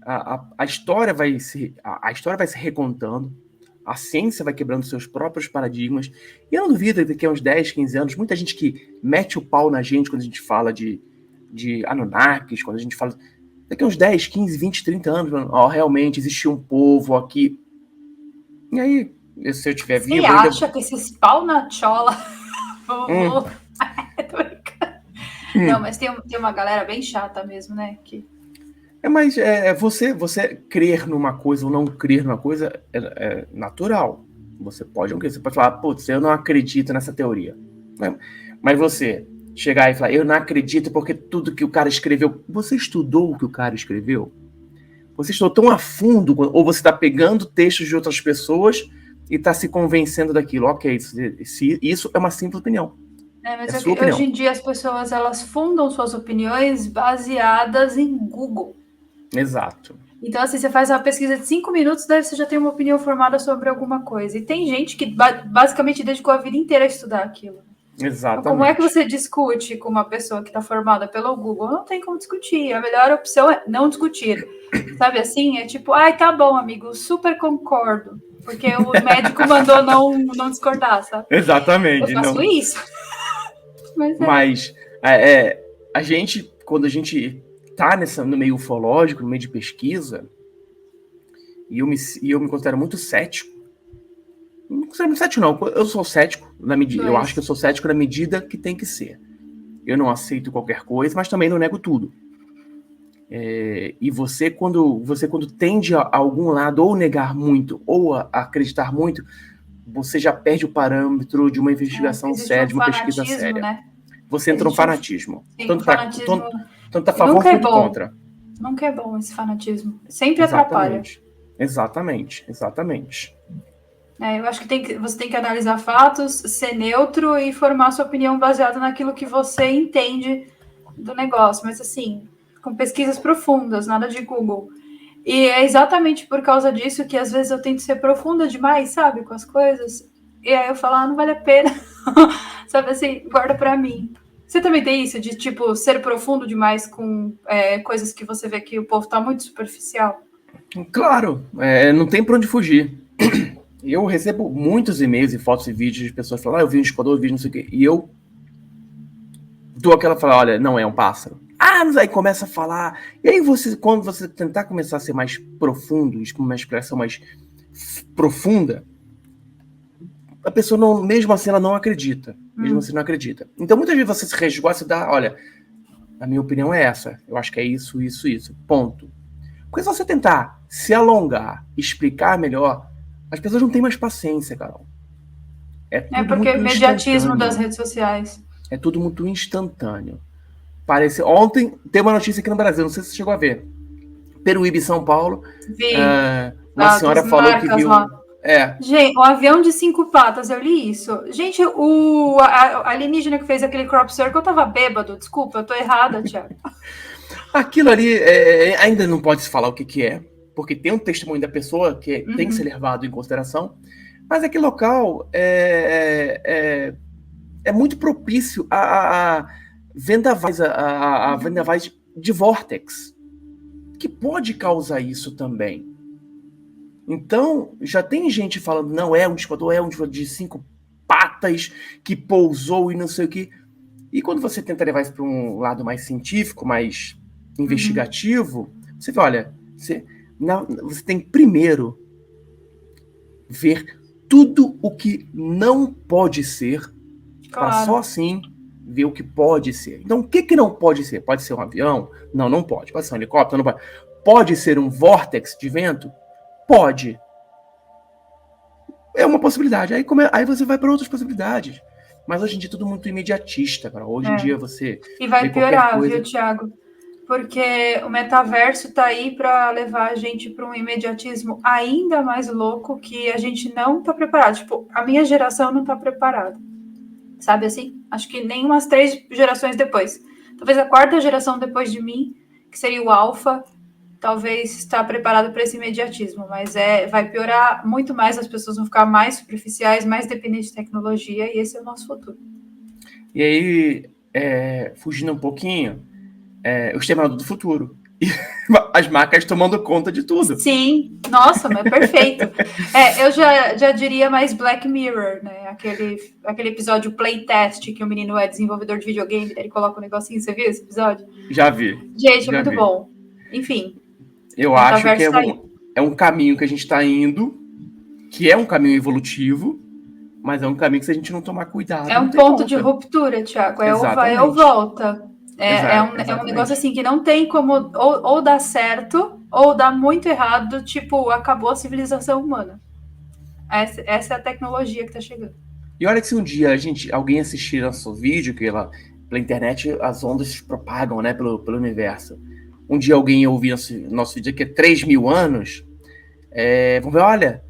a história vai se recontando. A ciência vai quebrando seus próprios paradigmas. E eu não duvido que daqui a uns 10, 15 anos, muita gente que mete o pau na gente quando a gente fala de Anunnakis, quando a gente fala... Daqui a uns 10, 15, 20, 30 anos, realmente existiu um povo aqui. E aí, se eu tiver vivo... Você acha que esses pau na chola... Tô brincando. Não, mas tem uma galera bem chata mesmo, né? Mas você crer numa coisa ou não crer numa coisa é natural. Você pode falar, putz, eu não acredito nessa teoria. Mas você chegar e falar, eu não acredito porque tudo que o cara escreveu... Você estudou o que o cara escreveu? Você estudou tão a fundo, ou você está pegando textos de outras pessoas e está se convencendo daquilo? Ok, isso é uma simples opinião. Mas hoje em dia as pessoas elas fundam suas opiniões baseadas em Google. Exato. Então, assim, você faz uma pesquisa de 5 minutos, daí você já tem uma opinião formada sobre alguma coisa. E tem gente que basicamente dedicou a vida inteira a estudar aquilo. Exatamente. Então, como é que você discute com uma pessoa que está formada pelo Google? Não tem como discutir. A melhor opção é não discutir. Sabe assim? É tipo, tá bom, amigo, super concordo. Porque o médico mandou não discordar, sabe? Exatamente. Eu faço isso. Mas a gente, quando a gente tá no meio ufológico, no meio de pesquisa, e eu me considero muito cético. Não considero muito cético, não. Eu sou cético, eu acho que eu sou cético na medida que tem que ser. Eu não aceito qualquer coisa, mas também não nego tudo. E você quando tende a algum lado, ou negar muito, ou a acreditar muito, você já perde o parâmetro de uma investigação séria, de uma pesquisa séria. Né? Você entra no fanatismo. Sim, tanto a favor quanto contra. Nunca é bom esse fanatismo. Sempre atrapalha. Exatamente. Eu acho que você tem que analisar fatos, ser neutro e formar sua opinião baseada naquilo que você entende do negócio. Mas assim, com pesquisas profundas, nada de Google. E é exatamente por causa disso que às vezes eu tento ser profunda demais, sabe, com as coisas. E aí eu falo, não vale a pena. Sabe assim, guarda pra mim. Você também tem isso de, tipo, ser profundo demais com coisas que você vê que o povo tá muito superficial? Claro, não tem pra onde fugir. Eu recebo muitos e-mails e fotos e vídeos de pessoas falando, eu vi um esquador, eu vi não sei o quê. E eu dou aquela fala, olha, não é um pássaro. Aí começa a falar. E aí quando você tentar começar a ser mais profundo, com uma expressão mais profunda, a pessoa não, mesmo assim ela não acredita. Então muitas vezes você se resguarda e dá, olha, a minha opinião é essa. Eu acho que é isso. Ponto. Porque se você tentar se alongar, explicar melhor, as pessoas não têm mais paciência, Carol. Porque o imediatismo das redes sociais. É tudo muito instantâneo. Ontem tem uma notícia aqui no Brasil, não sei se você chegou a ver. Peruíbe, São Paulo. Vi. Uma senhora falou que viu. Gente, o avião de 5 patas, eu li isso. Gente, a alienígena que fez aquele crop circle tava bêbado. Desculpa, eu tô errada, Thiago. Aquilo ali ainda não pode se falar o que é, porque tem um testemunho da pessoa que tem que ser levado em consideração, mas aquele local é muito propício a vendavais de vórtex, que pode causar isso também. Então, já tem gente falando, não é um esquador, é um esquador de 5 patas que pousou e não sei o que. E quando você tenta levar isso para um lado mais científico, mais investigativo, você vê, olha, você tem primeiro ver tudo o que não pode ser, para só assim ver o que pode ser. Então, o que não pode ser? Pode ser um avião? Não pode. Pode ser um helicóptero? Não pode. Pode ser um vórtex de vento? Pode. É uma possibilidade. Aí você vai para outras possibilidades. Mas hoje em dia é tudo muito imediatista, cara. Hoje em dia você... E vai piorar, viu, Thiago? Porque o metaverso tá aí para levar a gente para um imediatismo ainda mais louco que a gente não tá preparado. Tipo, a minha geração não tá preparada. Sabe assim? Acho que nem umas 3 gerações depois. Talvez a 4ª geração depois de mim, que seria o Alpha, talvez está preparado para esse imediatismo. Mas vai piorar muito mais, as pessoas vão ficar mais superficiais, mais dependentes de tecnologia, e esse é o nosso futuro. E aí, fugindo um pouquinho, o Exterminador do Futuro. As marcas tomando conta de tudo. Sim, nossa, mas perfeito. Eu já diria mais Black Mirror, né? Aquele episódio Playtest, que o menino é desenvolvedor de videogame, ele coloca um negocinho, você viu esse episódio? Já vi. Gente, muito bom. Enfim. Eu acho que é um caminho que a gente está indo, que é um caminho evolutivo, mas é um caminho que se a gente não tomar cuidado... É um ponto de ruptura, Thiago. Ou vai ou volta. É um negócio assim que não tem como ou dar certo ou dar muito errado, tipo, acabou a civilização humana. Essa é a tecnologia que tá chegando. E olha que se um dia alguém assistir nosso vídeo, que pela internet as ondas se propagam, né, pelo universo. Um dia alguém ouvir nosso vídeo que é 3.000 anos, vamos ver, olha,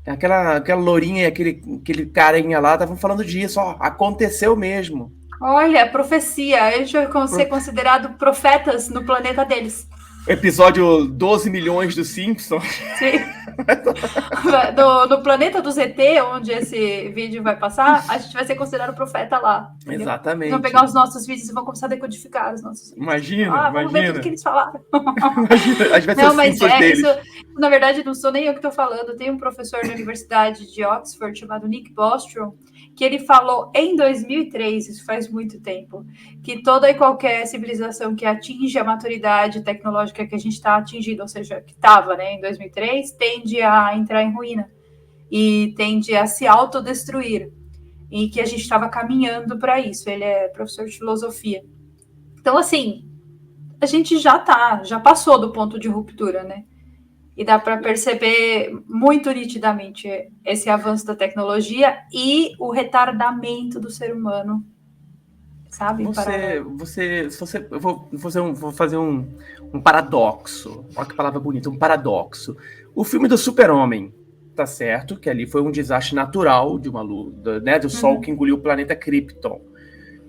aquela lourinha e aquele carinha lá estavam falando disso, aconteceu mesmo. Olha, profecia, eles vão ser considerados profetas no planeta deles. Episódio 12 milhões dos Simpsons. Sim. No planeta do ZT, onde esse vídeo vai passar, a gente vai ser considerado profeta lá. Entendeu? Exatamente. Eles vão pegar os nossos vídeos e vão começar a decodificar os nossos vídeos. Imagina. Vamos ver tudo que eles falaram. Imagina, a gente vai ser não, os mas Simpsons deles. Isso, na verdade, não sou nem eu que estou falando. Tem um professor na Universidade de Oxford chamado Nick Bostrom, que ele falou em 2003, isso faz muito tempo, que toda e qualquer civilização que atinge a maturidade tecnológica que a gente está atingindo, ou seja, que estava, né, em 2003, tende a entrar em ruína e tende a se autodestruir, e que a gente estava caminhando para isso. Ele é professor de filosofia. Então, assim, a gente já passou do ponto de ruptura, né? E dá para perceber muito nitidamente esse avanço da tecnologia e o retardamento do ser humano, sabe? Eu vou fazer um paradoxo. Olha que palavra bonita, um paradoxo. O filme do Super-Homem, tá certo? Que ali foi um desastre natural de uma lua, né? Do Sol que engoliu o planeta Krypton.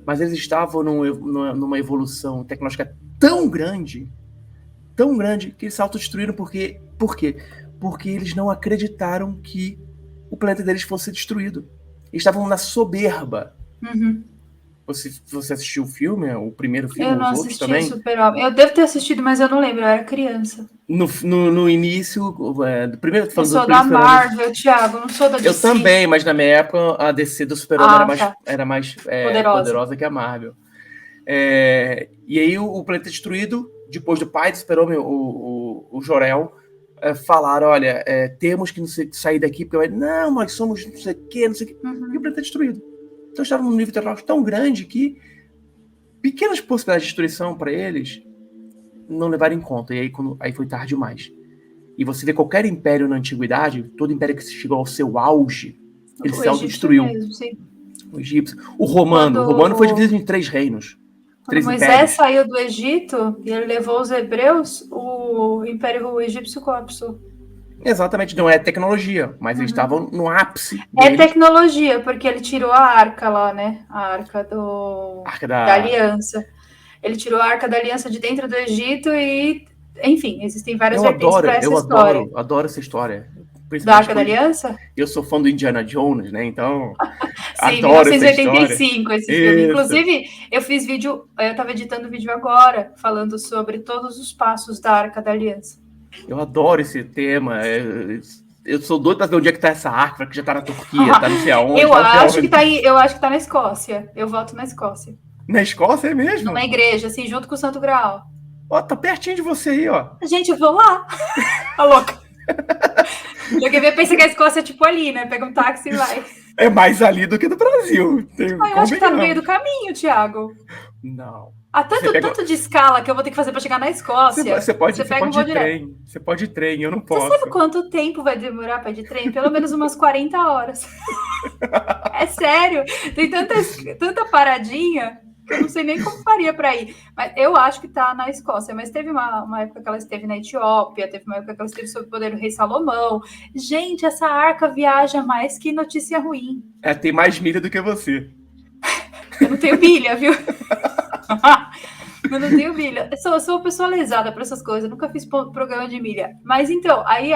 Mas eles estavam numa evolução tecnológica tão grande, que eles se autodestruíram. Por quê? Porque eles não acreditaram que o planeta deles fosse destruído. Eles estavam na soberba. Você assistiu o filme, o primeiro filme? Eu não assisti Super-Homem. Eu devo ter assistido, mas eu não lembro, eu era criança. No início, do primeiro... Eu sou da Marvel, Thiago, não sou da DC. Eu também, mas na minha época a DC do Super-Homem era mais poderosa que a Marvel. E aí o planeta destruído, depois do pai do Super-Homem, o Jor-El, falaram, olha, temos que sair daqui, porque não, nós somos não sei o quê, e o planeta destruído. Então estavam num nível tecnológico tão grande que pequenas possibilidades de destruição para eles não levaram em conta. E aí foi tarde demais. E você vê qualquer império na antiguidade, todo império que chegou ao seu auge, ele se autodestruiu. O egípcio. O romano foi dividido em 3 reinos. Quando Moisés saiu do Egito e ele levou os hebreus, o Império Egípcio colapsou. Exatamente, não é tecnologia, mas eles estavam no ápice deles. É tecnologia, porque ele tirou a arca lá, né? A arca da Aliança. Ele tirou a arca da Aliança de dentro do Egito e, enfim, existem várias vertentes para essa história. Eu adoro essa história. Da Arca da Aliança? Eu sou fã do Indiana Jones, né? Então, sim, adoro 1985 esse filme. Inclusive, eu estava editando vídeo agora, falando sobre todos os passos da Arca da Aliança. Eu adoro esse tema. Eu sou doido para ver onde é que tá essa arca, que já tá na Turquia, tá não sei aonde. Eu acho que tá na Escócia. Eu voto na Escócia. Na Escócia é mesmo? Numa igreja, assim, junto com o Santo Graal. Ó, tá pertinho de você aí, ó. Gente, eu vou lá. Tá louca. Eu pensa que a Escócia é tipo ali, né? Pega um táxi e vai. É mais ali do que no Brasil. Eu acho que tá no meio do caminho, Thiago. Não. Há tanto de escala que eu vou ter que fazer para chegar na Escócia. Você pode ir trem. Você pode ir trem, eu não posso. Você sabe quanto tempo vai demorar para ir de trem? Pelo menos umas 40 horas. É sério. Tem tanta paradinha que eu não sei nem como faria para ir. Mas eu acho que tá na Escócia. Mas teve uma época que ela esteve na Etiópia, teve uma época que ela esteve sob o poder do rei Salomão. Gente, essa arca viaja mais que notícia ruim. Tem mais milha do que você. Eu não tenho milha, viu? Eu não tenho milha. Eu sou uma pessoa lesada para essas coisas. Eu nunca fiz programa de milha. Mas então, aí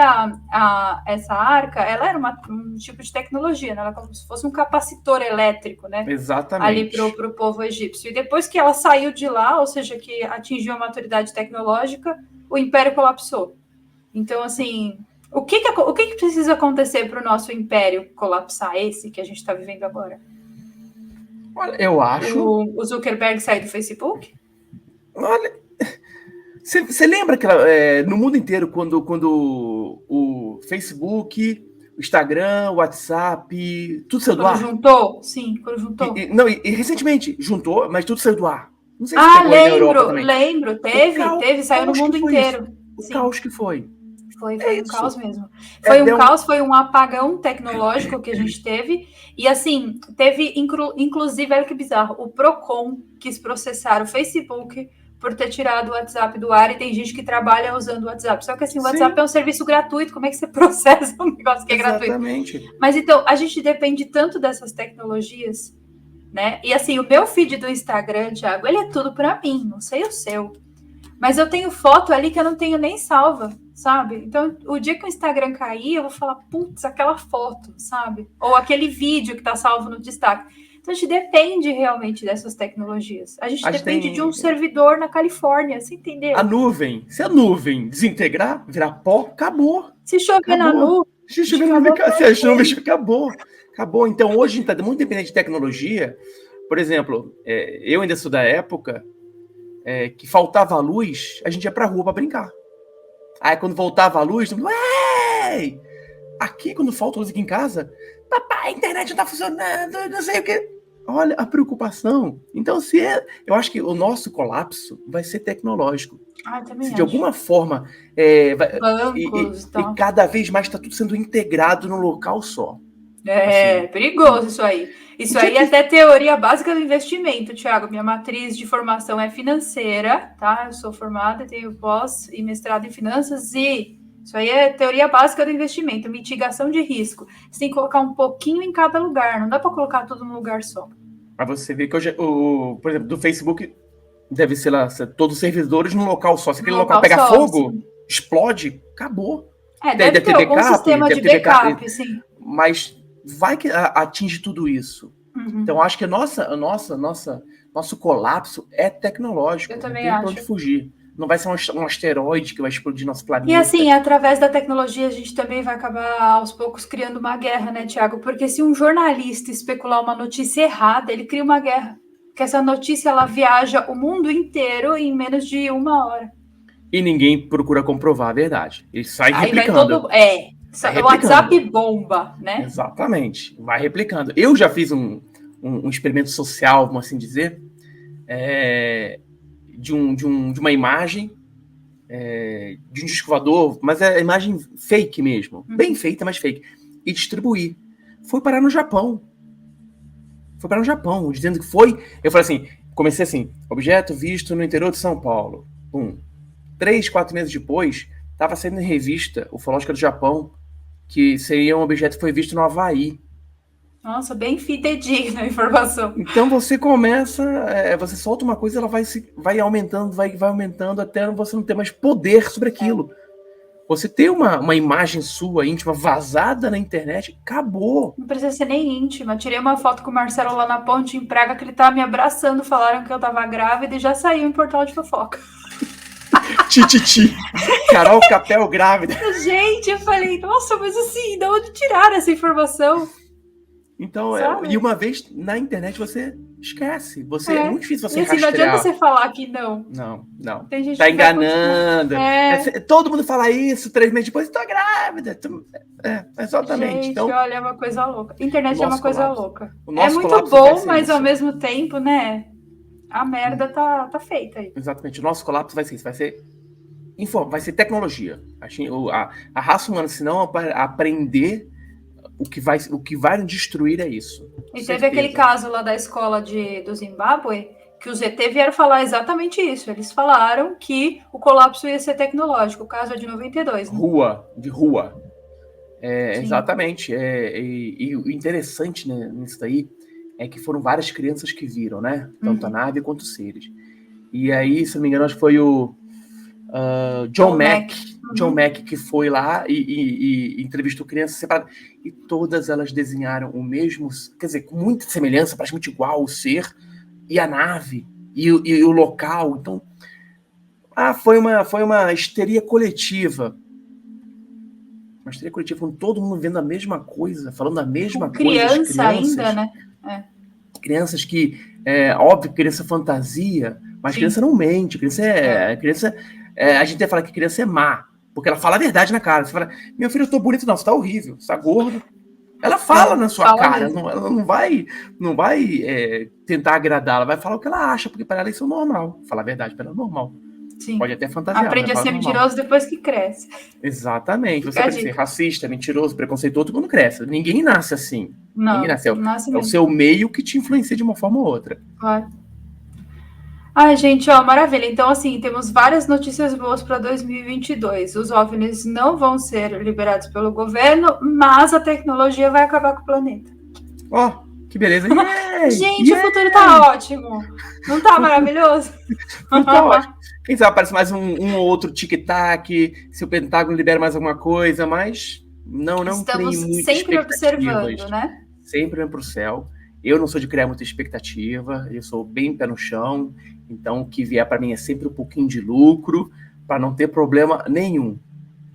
essa arca, ela era um tipo de tecnologia, né? Ela como se fosse um capacitor elétrico, né? Exatamente. Ali pro povo egípcio. E depois que ela saiu de lá, ou seja, que atingiu a maturidade tecnológica, o império colapsou. Então, assim, o que precisa acontecer para o nosso império colapsar, esse que a gente está vivendo agora? Olha, eu acho... O Zuckerberg sair do Facebook? Olha, você lembra que no mundo inteiro, quando o Facebook, o Instagram, o WhatsApp, tudo saiu do ar? Juntou? Sim, quando juntou. E recentemente juntou, mas tudo saiu do ar. Não sei se pegou na Europa também. Lembro. Teve, saiu no mundo inteiro. O caos que foi. Foi um caos mesmo. Foi um caos, foi um apagão tecnológico que a gente teve. E assim, teve, inclusive, olha que bizarro, o Procon quis processar o Facebook por ter tirado o WhatsApp do ar, e tem gente que trabalha usando o WhatsApp. Só que assim, o WhatsApp é um serviço gratuito, como é que você processa um negócio que é gratuito? Exatamente. Mas então, a gente depende tanto dessas tecnologias, né? E assim, o meu feed do Instagram, Thiago, ele é tudo para mim, não sei o seu. Mas eu tenho foto ali que eu não tenho nem salva, sabe? Então, o dia que o Instagram cair, eu vou falar, putz, aquela foto, sabe? Ou aquele vídeo que tá salvo no destaque. Então, a gente depende realmente dessas tecnologias. A gente depende de um servidor na Califórnia, você entendeu? A nuvem, se a nuvem desintegrar, virar pó, acabou. Se chover na nuvem... Se chover na nuvem, acabou. Acabou. Então, hoje a gente está muito dependente de tecnologia. Por exemplo, eu ainda sou da época que faltava a luz, a gente ia pra rua para brincar. Aí, quando voltava a luz, todo mundo, ei! Aqui, quando falta luz aqui em casa, papai, a internet não tá funcionando, não sei o quê. Olha a preocupação. Então, eu acho que o nosso colapso vai ser tecnológico. Se de alguma forma bancos e cada vez mais está tudo sendo integrado num local só. Assim. Perigoso isso aí. Isso aí é até teoria básica do investimento, Thiago. Minha matriz de formação é financeira, tá? Eu sou formada, tenho pós e mestrado em finanças e isso aí é teoria básica do investimento, mitigação de risco. Você tem que colocar um pouquinho em cada lugar, não dá para colocar tudo num lugar só. Para você ver que hoje, por exemplo, do Facebook deve ser lá, todos os servidores num local só. Se aquele local pegar fogo, explode, acabou. Deve ter algum sistema de backup, sim. Mas vai que atinge tudo isso. Uhum. Então, acho que nosso colapso é tecnológico. Eu também acho. Não tem pra onde fugir. Não vai ser um asteroide que vai explodir nosso planeta. E assim, através da tecnologia, a gente também vai acabar, aos poucos, criando uma guerra, né, Thiago? Porque se um jornalista especular uma notícia errada, ele cria uma guerra. Porque essa notícia, ela viaja o mundo inteiro em menos de 1 hora. E ninguém procura comprovar a verdade. Ele sai replicando. O WhatsApp bomba, né? Exatamente. Vai replicando. Eu já fiz um experimento social, vamos assim dizer, de uma imagem de um disco voador, mas é imagem fake mesmo. Uhum. Bem feita, mas fake. E distribuir. Foi parar no Japão. Dizendo que foi... Eu falei assim, comecei assim, objeto visto no interior de São Paulo. 3, 4 meses depois, estava saindo em revista ufológica do Japão, que seria um objeto que foi visto no Havaí. Nossa, bem fidedigna a informação. Então você começa, você solta uma coisa, ela vai aumentando, vai aumentando até você não ter mais poder sobre aquilo. Você ter uma imagem sua íntima vazada na internet, acabou. Não precisa ser nem íntima. Tirei uma foto com o Marcelo lá na ponte em Praga, que ele tava me abraçando, falaram que eu tava grávida e já saiu em portal de fofoca. Tititi. Carol Capel grávida. Gente, eu falei, nossa, mas assim, de onde tiraram essa informação? Então, e uma vez na internet você esquece. É muito difícil você rastrear. Não adianta você falar que não. Não. Tem gente tá enganando. Todo mundo fala isso, 3 meses depois, tô grávida. Exatamente. Gente, então, olha, é uma coisa louca. Internet é uma coisa louca. É muito bom, mas ao mesmo tempo, né? A merda tá feita aí. Exatamente. O nosso colapso vai ser isso. Vai ser tecnologia. A raça humana, se não aprender, o que vai destruir é isso. E teve aquele caso lá da escola do Zimbábue, que os ET vieram falar exatamente isso. Eles falaram que o colapso ia ser tecnológico. O caso é de 92. Né? De rua. Exatamente. E o interessante, né, nisso daí é que foram várias crianças que viram, né? Tanto a nave quanto os seres. E aí, se não me engano, acho que foi o John Mack. John Mack que foi lá e entrevistou crianças separadas. E todas elas desenharam o mesmo, quer dizer, com muita semelhança, praticamente igual o ser, e a nave, e o local. Então, foi uma histeria coletiva. Uma histeria coletiva com todo mundo vendo a mesma coisa, falando a mesma coisa. Criança ainda, né? Crianças que, óbvio, criança fantasia, mas criança não mente. Criança a gente deve falar que criança é má, porque ela fala a verdade na cara. Você fala, meu filho, eu tô bonito, não, você tá horrível, você tá gordo. Ela fala na sua cara, ela não vai tentar agradar, ela vai falar o que ela acha, porque para ela isso é normal. Falar a verdade para ela é normal. Sim. Pode até fantasiar. Aprende a ser mentiroso depois que cresce. Exatamente. Você pode ser racista, mentiroso, preconceituoso quando cresce. Ninguém nasce assim. Não, ninguém nasce. Nasce é o seu meio que te influencia de uma forma ou outra. Claro. Ai, gente, maravilha. Então, assim, temos várias notícias boas para 2022. Os OVNIs não vão ser liberados pelo governo, mas a tecnologia vai acabar com o planeta. Que beleza. Gente, o futuro tá ótimo. Não tá maravilhoso? Tá ótimo. Quem sabe aparece mais um ou outro tic-tac, se o Pentágono libera mais alguma coisa, mas não Estamos crie muitas sempre expectativas. observando, né? Sempre pro céu. Eu não sou de criar muita expectativa, eu sou bem pé no chão, então o que vier para mim é sempre um pouquinho de lucro, para não ter problema nenhum.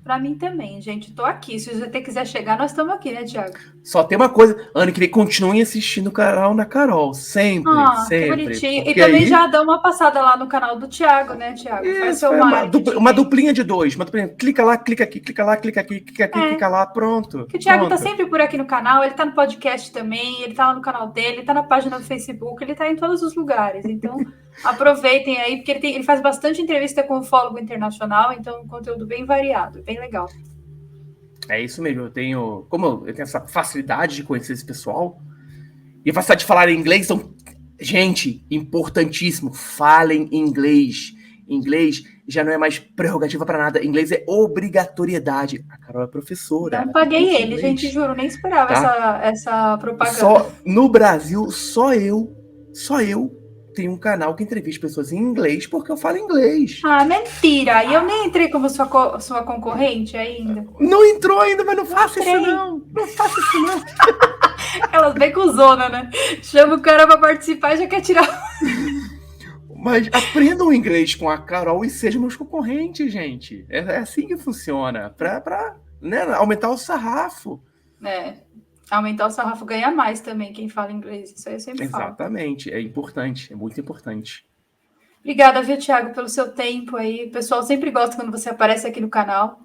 Pra mim também, gente. Tô aqui. Se o GT quiser chegar, nós estamos aqui, né, Thiago? Só tem uma coisa, ano que vem continue assistindo o canal da Carol, sempre, Que sempre. bonitinho. E Porque também aí, já dá uma passada lá no canal do Thiago, né, Thiago? Faz isso, seu marketing. uma duplinha de dois, uma duplinha, clica lá, clica aqui, clica lá, clica aqui, clica aqui, clica lá, pronto. Que o Thiago pronto. tá sempre por aqui no canal, ele tá no podcast também, ele tá lá no canal dele, ele tá na página do Facebook, ele tá em todos os lugares. Então, aproveitem aí, porque ele faz bastante entrevista com ufólogo internacional, então um conteúdo bem variado, bem legal. É isso mesmo, eu tenho essa facilidade de conhecer esse pessoal e a facilidade de falar inglês, então, gente, importantíssimo, falem inglês. Inglês já não é mais prerrogativa para nada, inglês é obrigatoriedade. A Carol é professora. Não paguei ele, gente, juro, nem esperava essa propaganda. No Brasil, só eu tenho um canal que entrevista pessoas em inglês porque eu falo inglês. Ah, mentira! E eu nem entrei como sua concorrente ainda. Não entrou ainda, mas não faça isso não. Não faça isso não. Elas bem cuzona, né? Chama o cara pra participar e já quer tirar. Mas aprendam inglês com a Carol e sejam meus concorrentes, gente. É assim que funciona. Pra né, aumentar o sarrafo. Aumentar o sarrafo ganha mais também, quem fala inglês. Isso aí eu sempre falo. Exatamente. É importante. É muito importante. Obrigada, viu, Thiago, pelo seu tempo aí. O pessoal sempre gosta quando você aparece aqui no canal.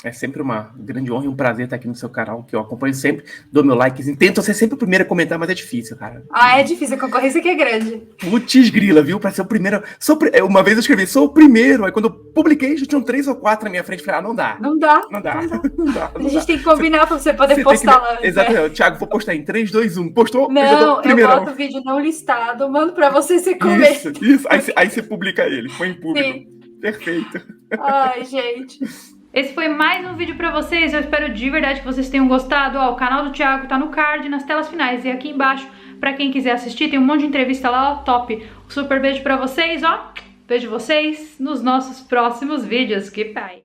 É sempre uma grande honra e um prazer estar aqui no seu canal, que eu acompanho sempre, dou meu like. Tento ser sempre o primeiro a comentar, mas é difícil, cara. Ah, é difícil, a concorrência aqui é grande. Putz grila, viu? Pra ser o primeiro. Uma vez eu escrevi, sou o primeiro. Aí quando eu publiquei, já tinham 3 ou 4 na minha frente. Falei, não dá. Não dá. A gente tem que combinar pra você poder postar lá. Exatamente. Né? Thiago, vou postar em 3, 2, 1. Postou? Não, eu boto o vídeo não listado, mando pra você comer. Isso. Aí você publica ele. Põe em público. Sim. Perfeito. Ai, gente. Esse foi mais um vídeo pra vocês, eu espero de verdade que vocês tenham gostado. Ó, o canal do Thiago tá no card, nas telas finais e aqui embaixo, pra quem quiser assistir, tem um monte de entrevista lá, ó, top. Um super beijo pra vocês, ó, vejo vocês nos nossos próximos vídeos, que pai!